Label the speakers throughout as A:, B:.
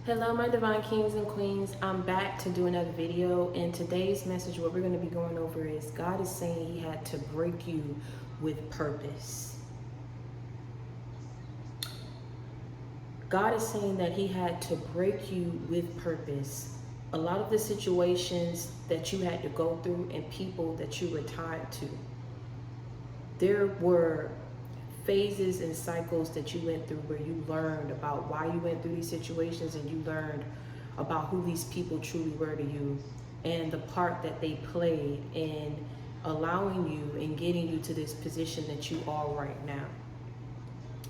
A: Hello, my divine kings and queens. I'm back to do another video. In today's message, what we're going to be going over is God is saying He had to break you with purpose. God is saying that He had to break you with purpose. A lot of the situations that you had to go through and people that you were tied to, there were phases and cycles that you went through where you learned about why you went through these situations, and you learned about who these people truly were to you and the part that they played in allowing you and getting you to this position that you are right now.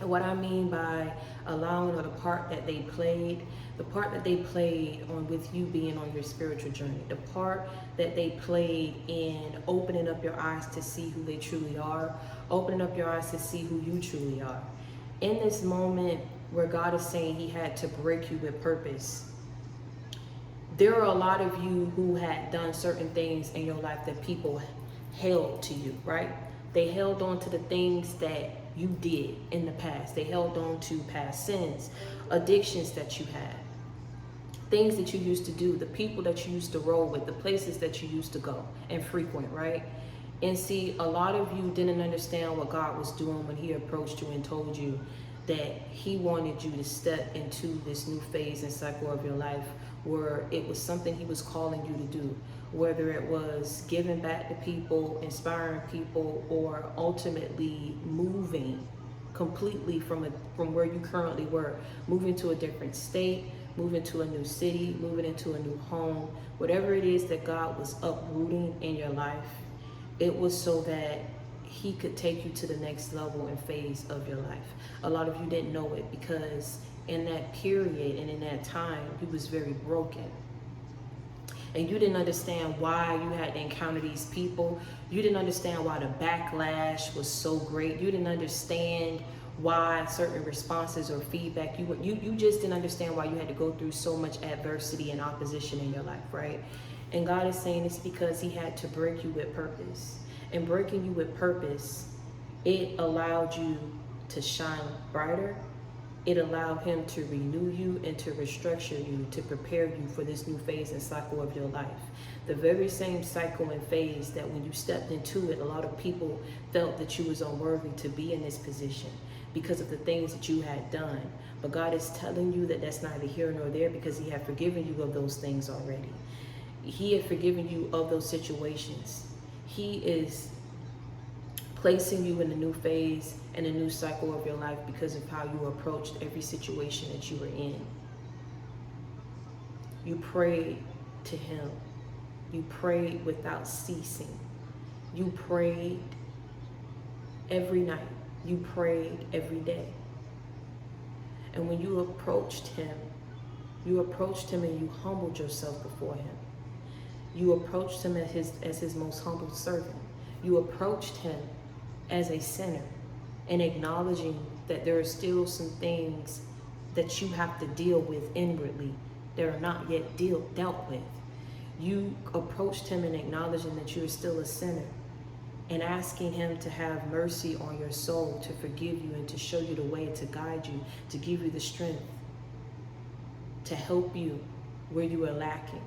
A: And what I mean by allowing, or the part that they played, the part that they played on with you being on your spiritual journey, the part that they played in opening up your eyes to see who they truly are, opening up your eyes to see who you truly are. In this moment where God is saying He had to break you with purpose, there are a lot of you who had done certain things in your life that people held to you, right? They held on to the things that you did in the past. They held on to past sins, addictions that you had, things that you used to do, the people that you used to roll with, the places that you used to go and frequent, right? And see, a lot of you didn't understand what God was doing when He approached you and told you that He wanted you to step into this new phase and cycle of your life where it was something He was calling you to do, whether it was giving back to people, inspiring people, or ultimately moving completely from where you currently were, moving to a different state, moving to a new city, moving into a new home. Whatever it is that God was uprooting in your life, it was so that He could take you to the next level and phase of your life. A lot of you didn't know it because in that period and in that time, you was very broken. And you didn't understand why you had to encounter these people. You didn't understand why the backlash was so great. You didn't understand why certain responses or feedback, you just didn't understand why you had to go through so much adversity and opposition in your life, right? And God is saying it's because He had to break you with purpose. And breaking you with purpose, it allowed you to shine brighter. It allowed Him to renew you and to restructure you, to prepare you for this new phase and cycle of your life. The very same cycle and phase that when you stepped into it, a lot of people felt that you was unworthy to be in this position because of the things that you had done. But God is telling you that that's neither here nor there, because He had forgiven you of those things already. He had forgiven you of those situations. He is placing you in a new phase and a new cycle of your life because of how you approached every situation that you were in. You prayed to Him. You prayed without ceasing. You prayed every night. You prayed every day. And when you approached Him and you humbled yourself before Him. You approached Him as his most humble servant. You approached Him as a sinner, and acknowledging that there are still some things that you have to deal with inwardly that are not yet dealt with. You approached Him and acknowledging that you are still a sinner, and asking Him to have mercy on your soul, to forgive you and to show you the way, to guide you, to give you the strength, to help you where you are lacking.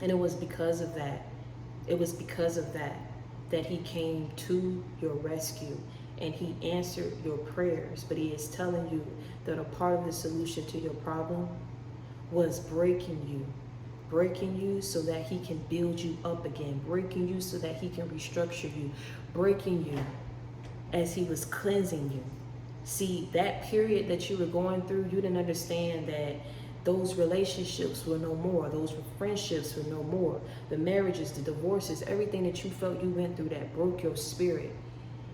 A: And it was because of that, that He came to your rescue and He answered your prayers. But He is telling you that a part of the solution to your problem was breaking you so that He can build you up again, breaking you so that He can restructure you, breaking you as He was cleansing you. See, that period that you were going through, you didn't understand that those relationships were no more. Those friendships were no more. The marriages, the divorces, everything that you felt you went through that broke your spirit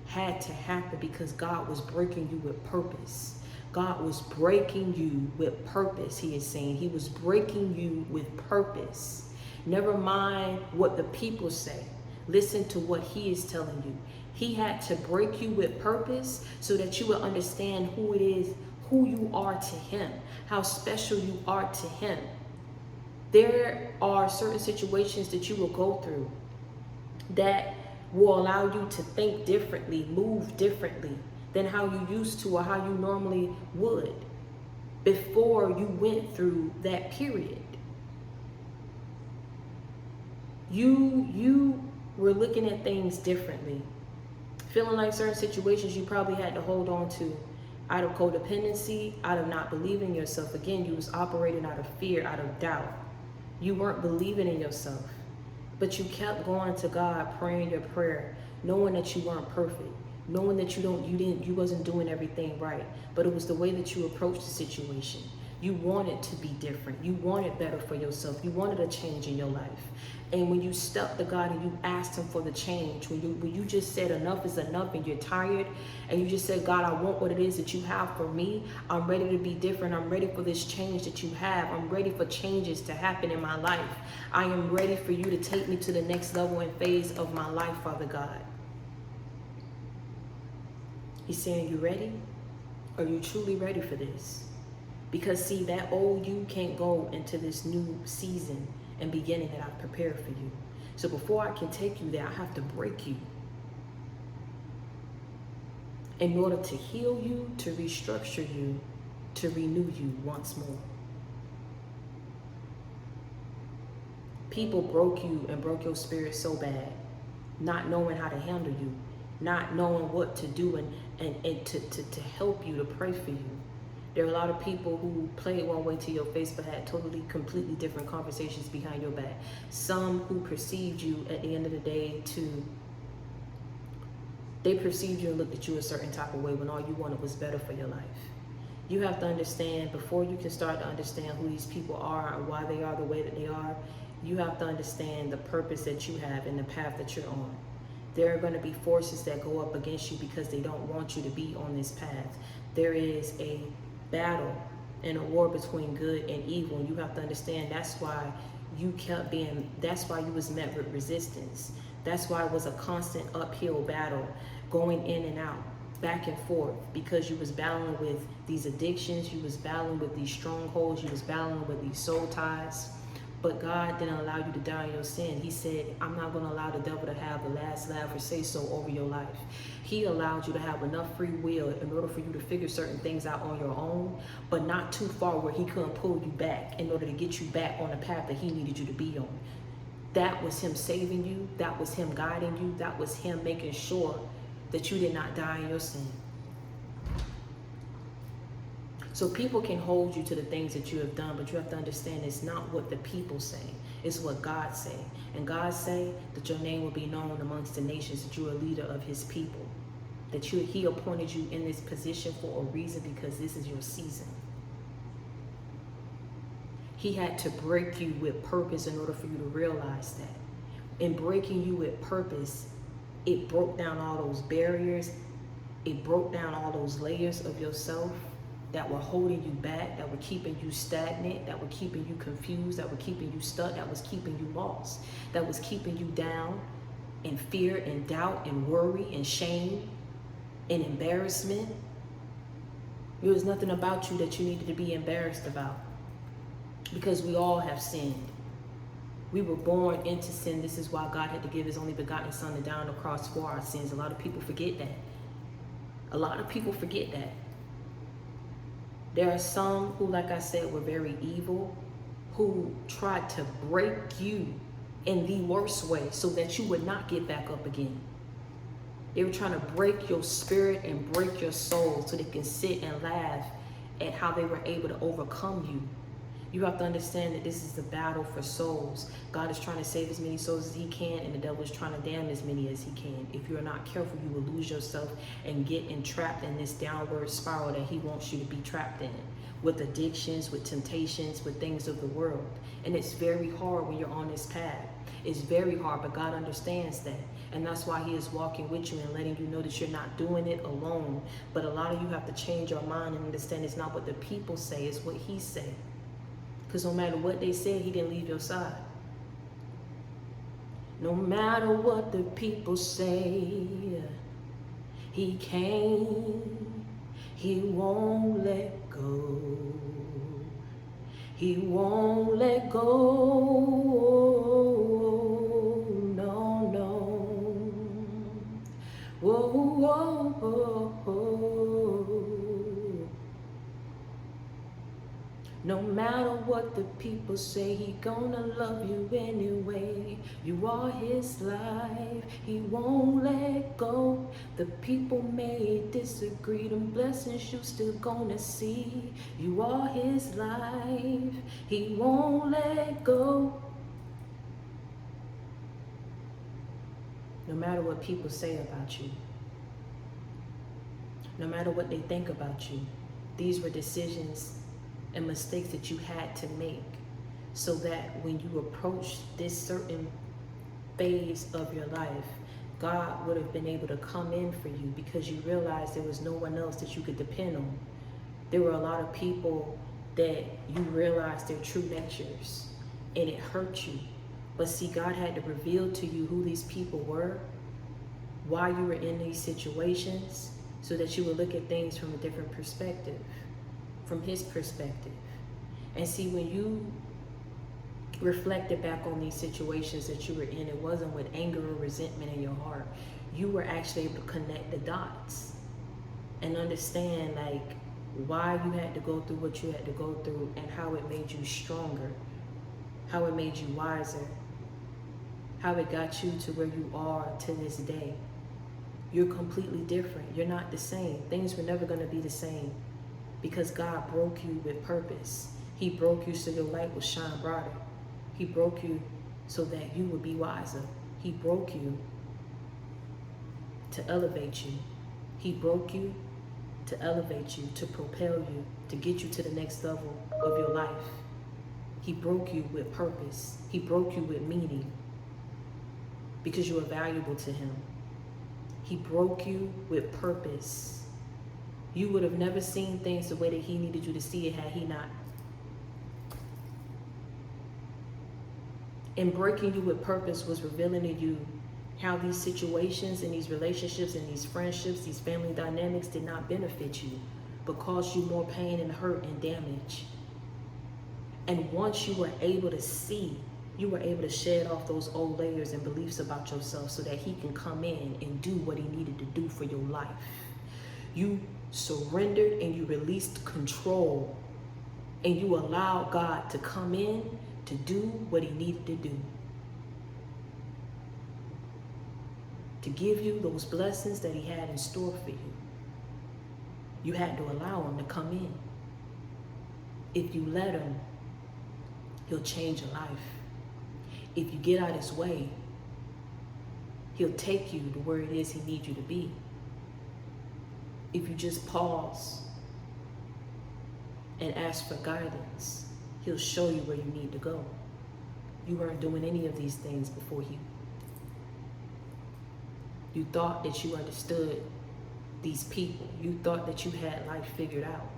A: had to happen because God was breaking you with purpose. God was breaking you with purpose, He is saying. He was breaking you with purpose. Never mind what the people say. Listen to what He is telling you. He had to break you with purpose so that you would understand who it is, who you are to Him, how special you are to Him. There are certain situations that you will go through that will allow you to think differently, move differently than how you used to or how you normally would. before you went through that period. You were looking at things differently. Feeling like certain situations you probably had to hold on to out of codependency, out of not believing in yourself. Again, you was operating out of fear, out of doubt. You weren't believing in yourself. But you kept going to God, praying your prayer, knowing that you weren't perfect, knowing that you wasn't doing everything right. But it was the way that you approached the situation. You wanted to be different. You wanted better for yourself. You wanted a change in your life. And when you stepped to God and you asked him for the change, when you just said enough is enough and you're tired, and you just said, God, I want what it is that you have for me. I'm ready to be different. I'm ready for this change that you have. I'm ready for changes to happen in my life. I am ready for you to take me to the next level and phase of my life, Father God. He's saying, you ready? Are you truly ready for this? Because see, that old you can't go into this new season and beginning that I've prepared for you. So before I can take you there, I have to break you in order to heal you, to restructure you, to renew you once more. People broke you and broke your spirit so bad, not knowing how to handle you, not knowing what to do and to help you, to pray for you. There are a lot of people who played one way to your face but had totally, completely different conversations behind your back. Some who perceived you at the end of the day they perceived you and looked at you a certain type of way when all you wanted was better for your life. You have to understand, before you can start to understand who these people are and why they are the way that they are, you have to understand the purpose that you have and the path that you're on. There are going to be forces that go up against you because they don't want you to be on this path. There is a battle and a war between good and evil, and you have to understand that's why you was met with resistance. That's why it was a constant uphill battle, going in and out, back and forth, because you was battling with these addictions, you was battling with these strongholds, you was battling with these soul ties. But God didn't allow you to die in your sin. He said, I'm not going to allow the devil to have the last laugh or say so over your life. He allowed you to have enough free will in order for you to figure certain things out on your own, but not too far where he couldn't pull you back in order to get you back on the path that he needed you to be on. That was him saving you. That was him guiding you. That was him making sure that you did not die in your sin. So people can hold you to the things that you have done, but you have to understand it's not what the people say. It's what God say. And God say that your name will be known amongst the nations, that you are a leader of his people, that he appointed you in this position for a reason, because this is your season. He had to break you with purpose in order for you to realize that. In breaking you with purpose, it broke down all those barriers. It broke down all those layers of yourself that were holding you back, that were keeping you stagnant, that were keeping you confused, that were keeping you stuck, that was keeping you lost, that was keeping you down in fear and doubt and worry and shame and embarrassment. There was nothing about you that you needed to be embarrassed about, because we all have sinned. We were born into sin. This is why God had to give his only begotten son to die on the cross for our sins. A lot of people forget that. A lot of people forget that. There are some who, like I said, were very evil, who tried to break you in the worst way so that you would not get back up again. They were trying to break your spirit and break your soul so they can sit and laugh at how they were able to overcome you. You have to understand that this is the battle for souls. God is trying to save as many souls as he can, and the devil is trying to damn as many as he can. If you're not careful, you will lose yourself and get entrapped in this downward spiral that he wants you to be trapped in, with addictions, with temptations, with things of the world. And it's very hard when you're on this path. It's very hard, but God understands that. And that's why he is walking with you and letting you know that you're not doing it alone. But a lot of you have to change your mind and understand it's not what the people say, it's what he said. Because no matter what they said, he didn't leave your side. No matter what the people say, he came. He won't let go. He won't let go. No, no. Whoa, whoa, whoa, whoa. No matter what the people say, he gonna love you anyway. You are his life, he won't let go. The people may disagree, them blessings you still gonna see. You are his life, he won't let go. No matter what people say about you, no matter what they think about you, these were decisions and mistakes that you had to make so that when you approach this certain phase of your life, God would have been able to come in for you because you realized there was no one else that you could depend on. There were a lot of people that you realized their true natures and it hurt you. But see, God had to reveal to you who these people were, why you were in these situations, so that you would look at things from a different perspective, from his perspective. And see, when you reflected back on these situations that you were in, it wasn't with anger or resentment in your heart. You were actually able to connect the dots and understand like why you had to go through what you had to go through and how it made you stronger, how it made you wiser, how it got you to where you are to this day. You're completely different. You're not the same. Things were never going to be the same because God broke you with purpose. He broke you so your light will shine brighter. He broke you so that you would be wiser. He broke you to elevate you. He broke you to elevate you, to propel you, to get you to the next level of your life. He broke you with purpose. He broke you with meaning because you are valuable to him. He broke you with purpose. You would have never seen things the way that he needed you to see it had he not. And breaking you with purpose was revealing to you how these situations and these relationships and these friendships, these family dynamics did not benefit you, but caused you more pain and hurt and damage. And once you were able to see, you were able to shed off those old layers and beliefs about yourself so that he can come in and do what he needed to do for your life. You surrendered and you released control and you allowed God to come in to do what he needed to do. To give you those blessings that he had in store for you. You had to allow him to come in. If you let him, he'll change your life. If you get out of his way, he'll take you to where it is he needs you to be. If you just pause and ask for guidance, he'll show you where you need to go. You weren't doing any of these things before you thought that you understood these people. You thought that you had life figured out,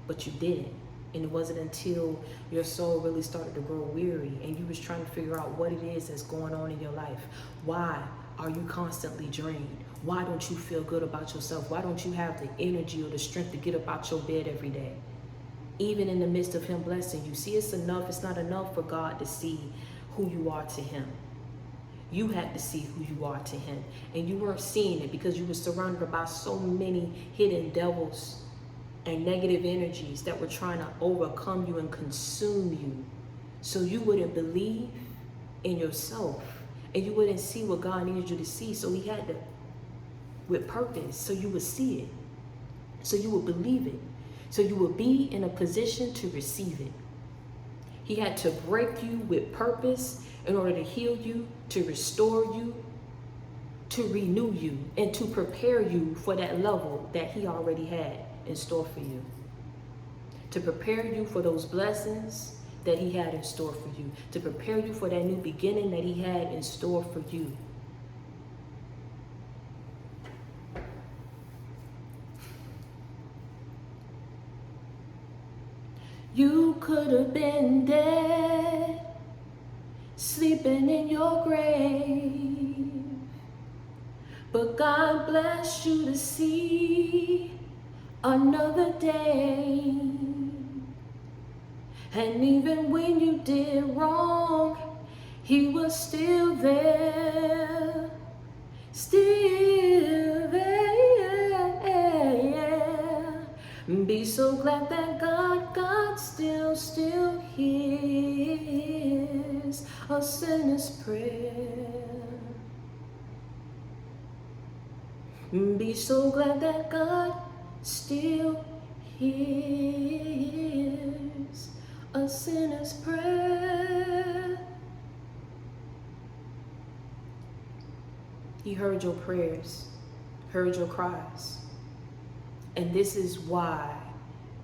A: but you didn't. And it wasn't until your soul really started to grow weary and you was trying to figure out what it is that's going on in your life. Why are you constantly drained? Why don't you feel good about yourself? Why don't you have the energy or the strength to get up out your bed every day? Even in the midst of him blessing you. See, it's not enough for God to see who you are to him. You had to see who you are to him. And you weren't seeing it because you were surrounded by so many hidden devils and negative energies that were trying to overcome you and consume you. So you wouldn't believe in yourself and you wouldn't see what God needed you to see. So he had to, with purpose, so you would see it, so you would believe it, so you would be in a position to receive it. He had to break you with purpose in order to heal you, to restore you, to renew you, and to prepare you for that level that he already had in store for you. To prepare you for those blessings that he had in store for you. To prepare you for that new beginning that he had in store for you. You could have been dead, sleeping in your grave, but God blessed you to see another day. And even when you did wrong, he was still there, Be so glad that God still hears a sinner's prayer. Be so glad that God still hears a sinner's prayer. He heard your prayers, heard your cries. And this is why,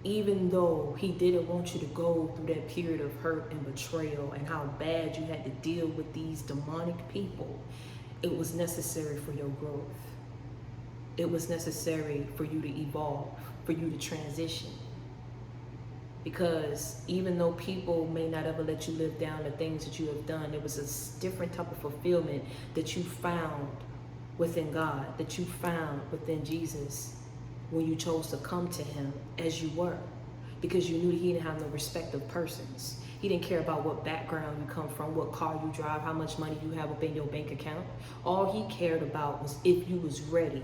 A: even though he didn't want you to go through that period of hurt and betrayal and how bad you had to deal with these demonic people, it was necessary for your growth. It was necessary for you to evolve, for you to transition. Because even though people may not ever let you live down the things that you have done, there was a different type of fulfillment that you found within God, that you found within Jesus when you chose to come to him as you were. Because you knew that he didn't have no respect of persons. He didn't care about what background you come from, what car you drive, how much money you have up in your bank account. All he cared about was if you was ready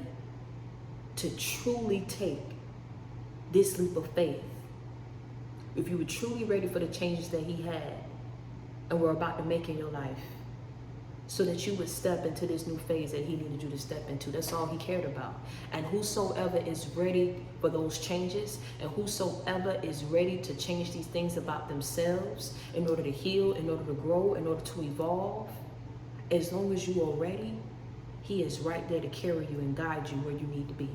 A: to truly take this leap of faith. If you were truly ready for the changes that he had and were about to make in your life, so that you would step into this new phase that he needed you to step into. That's all he cared about. And whosoever is ready for those changes, and whosoever is ready to change these things about themselves in order to heal, in order to grow, in order to evolve, as long as you are ready, he is right there to carry you and guide you where you need to be.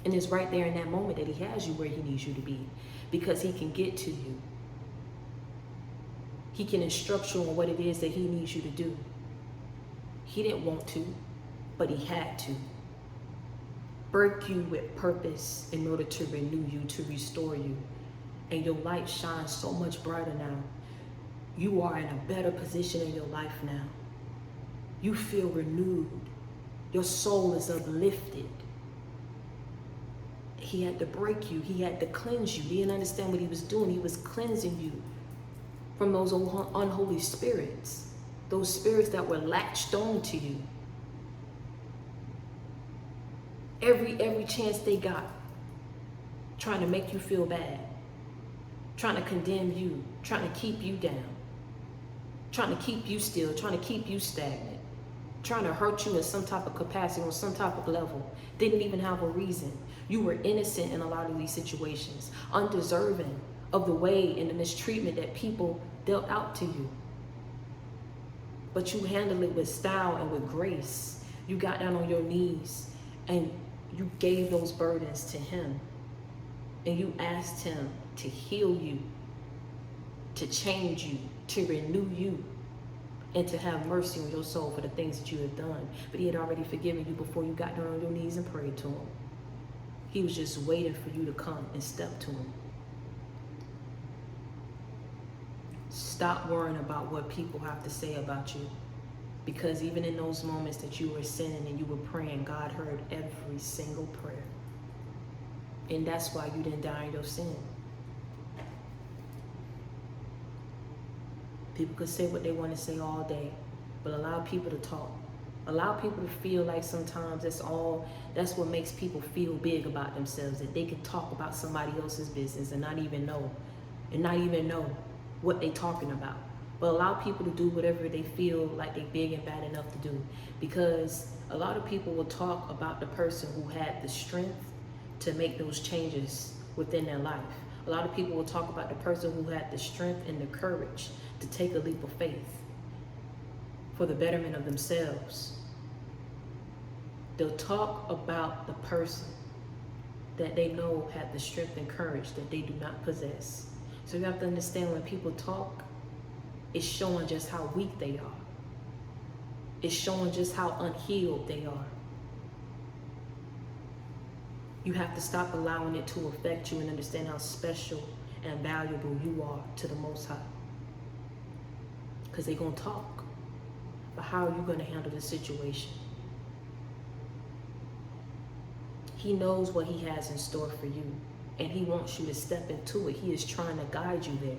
A: And it's right there in that moment that he has you where he needs you to be, because he can get to you. He can instruct you on what it is that he needs you to do. He didn't want to, but he had to. Break you with purpose in order to renew you, to restore you. And your light shines so much brighter now. You are in a better position in your life now. You feel renewed. Your soul is uplifted. He had to break you. He had to cleanse you. He didn't understand what he was doing. He was cleansing you from those unholy spirits, those spirits that were latched on to you. Every chance they got, trying to make you feel bad, trying to condemn you, trying to keep you down, trying to keep you still, trying to keep you stagnant, trying to hurt you in some type of capacity, on some type of level. Didn't even have a reason. You were innocent in a lot of these situations, undeserving of the way and the mistreatment that people dealt out to you. But you handled it with style and with grace. You got down on your knees and you gave those burdens to him. And you asked him to heal you, to change you, to renew you, and to have mercy on your soul for the things that you have done. But he had already forgiven you before you got down on your knees and prayed to him. He was just waiting for you to come and step to him. Stop worrying about what people have to say about you. Because even in those moments that you were sinning and you were praying, God heard every single prayer. And that's why you didn't die in your sin. People could say what they want to say all day, but allow people to talk. Allow people to feel like sometimes that's what makes people feel big about themselves, that they can talk about somebody else's business and not even know what they talking about. But allow people to do whatever they feel like they big and bad enough to do. Because a lot of people will talk about the person who had the strength to make those changes within their life. A lot of people will talk about the person who had the strength and the courage to take a leap of faith for the betterment of themselves. They'll talk about the person that they know had the strength and courage that they do not possess. So you have to understand, when people talk, it's showing just how weak they are. It's showing just how unhealed they are. You have to stop allowing it to affect you and understand how special and valuable you are to the Most High. Because they're going to talk. But how are you going to handle the situation? He knows what he has in store for you. And he wants you to step into it. He is trying to guide you there.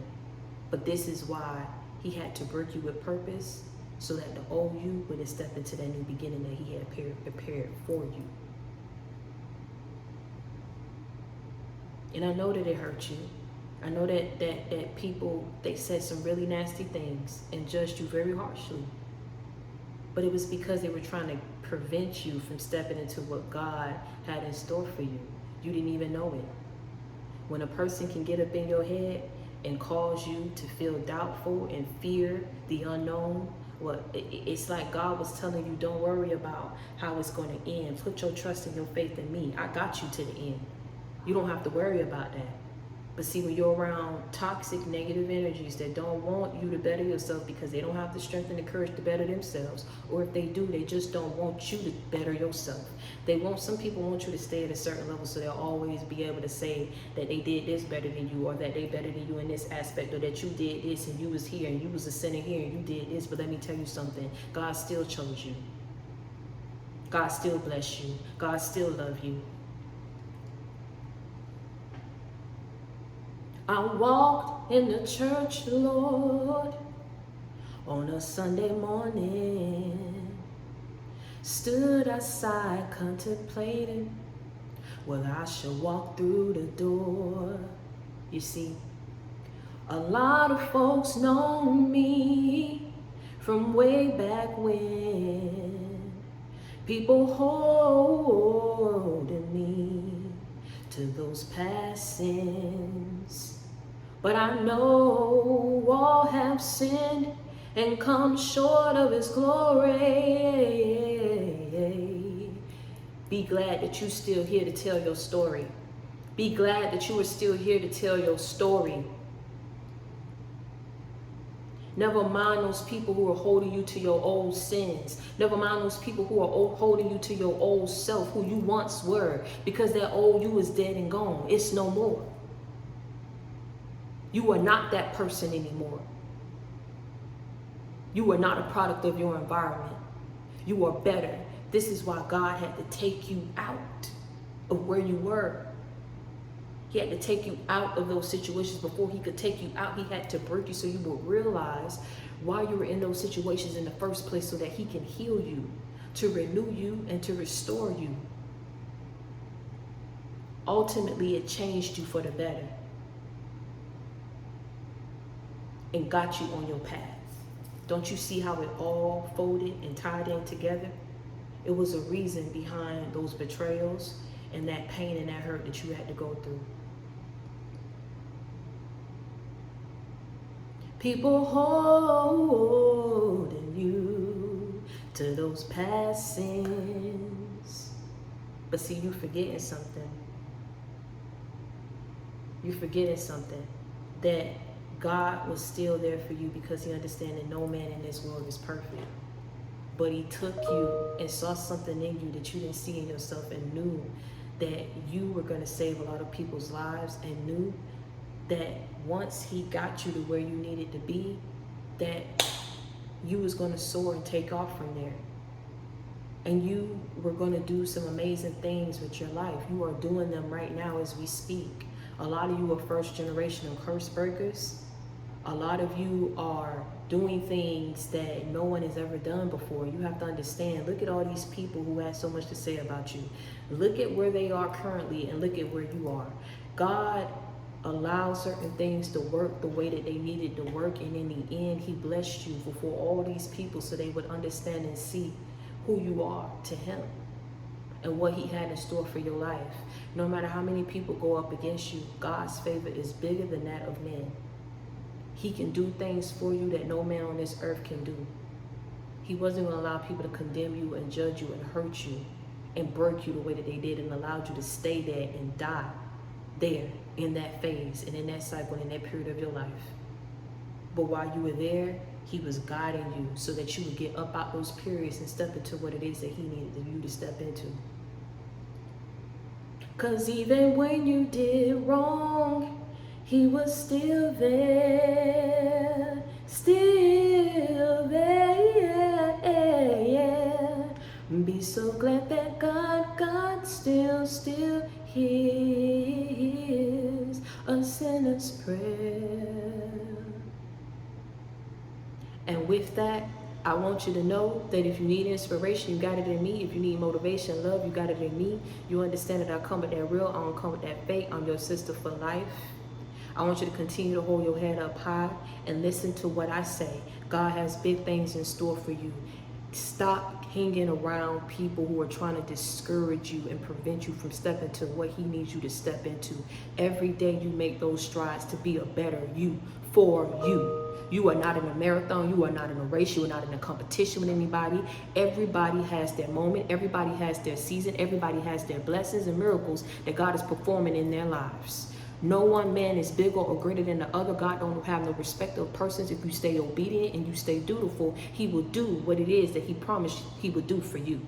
A: But this is why he had to break you with purpose, so that the old you would step into that new beginning that he had prepared for you. And I know that it hurt you. I know that people, they said some really nasty things and judged you very harshly. But it was because they were trying to prevent you from stepping into what God had in store for you. You didn't even know it. When a person can get up in your head and cause you to feel doubtful and fear the unknown, well, it's like God was telling you, don't worry about how it's going to end. Put your trust and your faith in me. I got you to the end. You don't have to worry about that. But see, when you're around toxic, negative energies that don't want you to better yourself because they don't have the strength and the courage to better themselves, or if they do, they just don't want you to better yourself. Some people want you to stay at a certain level so they'll always be able to say that they did this better than you, or that they better than you in this aspect, or that you did this and you was here and you was a sinner here and you did this. But let me tell you something, God still chose you. God still bless you. God still love you. I walked in the church, Lord, on a Sunday morning. Stood outside contemplating whether I should walk through the door. You see, a lot of folks know me from way back when. People holding me to those past sins. But I know all have sinned and come short of his glory. Be glad that you're still here to tell your story. Be glad that you are still here to tell your story. Never mind those people who are holding you to your old sins. Never mind those people who are holding you to your old self, who you once were, because that old you is dead and gone. It's no more. You are not that person anymore. You are not a product of your environment. You are better. This is why God had to take you out of where you were. He had to take you out of those situations. Before he could take you out, he had to break you so you would realize why you were in those situations in the first place, so that he can heal you, to renew you, and to restore you. Ultimately, it changed you for the better and got you on your path. Don't you see how it all folded and tied in together? It was a reason behind those betrayals and that pain and that hurt that you had to go through. People holding you to those past sins. But see, you're forgetting something. You're forgetting something. That God was still there for you because he understands that no man in this world is perfect. But he took you and saw something in you that you didn't see in yourself, and knew that you were going to save a lot of people's lives, and knew that once he got you to where you needed to be, that you was going to soar and take off from there. And you were going to do some amazing things with your life. You are doing them right now as we speak. A lot of you are first generation curse breakers. A lot of you are doing things that no one has ever done before. You have to understand, look at all these people who had so much to say about you. Look at where they are currently and look at where you are. God allowed certain things to work the way that they needed to work, and in the end, he blessed you before all these people so they would understand and see who you are to him and what he had in store for your life. No matter how many people go up against you, God's favor is bigger than that of men. He can do things for you that no man on this earth can do. He wasn't going to allow people to condemn you and judge you and hurt you and break you the way that they did, and allowed you to stay there and die there in that phase and in that cycle, in that period of your life. But while you were there, he was guiding you so that you would get up out those periods and step into what it is that he needed you to step into. Because even when you did wrong, he was still there, still there, yeah. Be so glad that God still hears a sinner's prayer. And with that, I want you to know that if you need inspiration, you got it in me. If you need motivation, love, you got it in me. You understand that I come with that real, I don't come with that fake. I'm your sister for life. I want you to continue to hold your head up high and listen to what I say. God has big things in store for you. Stop hanging around people who are trying to discourage you and prevent you from stepping into what he needs you to step into. Every day you make those strides to be a better you for you. You are not in a marathon. You are not in a race. You are not in a competition with anybody. Everybody has their moment. Everybody has their season. Everybody has their blessings and miracles that God is performing in their lives. No one man is bigger or greater than the other. God don't have no respect of persons. If you stay obedient and you stay dutiful, he will do what it is that he promised he would do for you.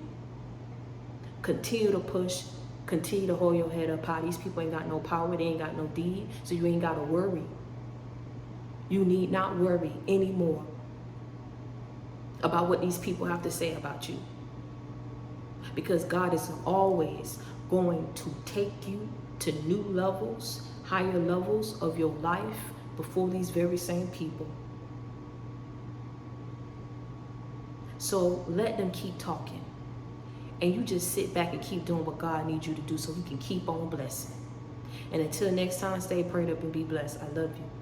A: Continue to push. Continue to hold your head up high. These people ain't got no power. They ain't got no deed. So you ain't got to worry. You need not worry anymore about what these people have to say about you. Because God is always going to take you to new levels, higher levels of your life before these very same people. So let them keep talking. And you just sit back and keep doing what God needs you to do so he can keep on blessing. And until next time, stay prayed up and be blessed. I love you.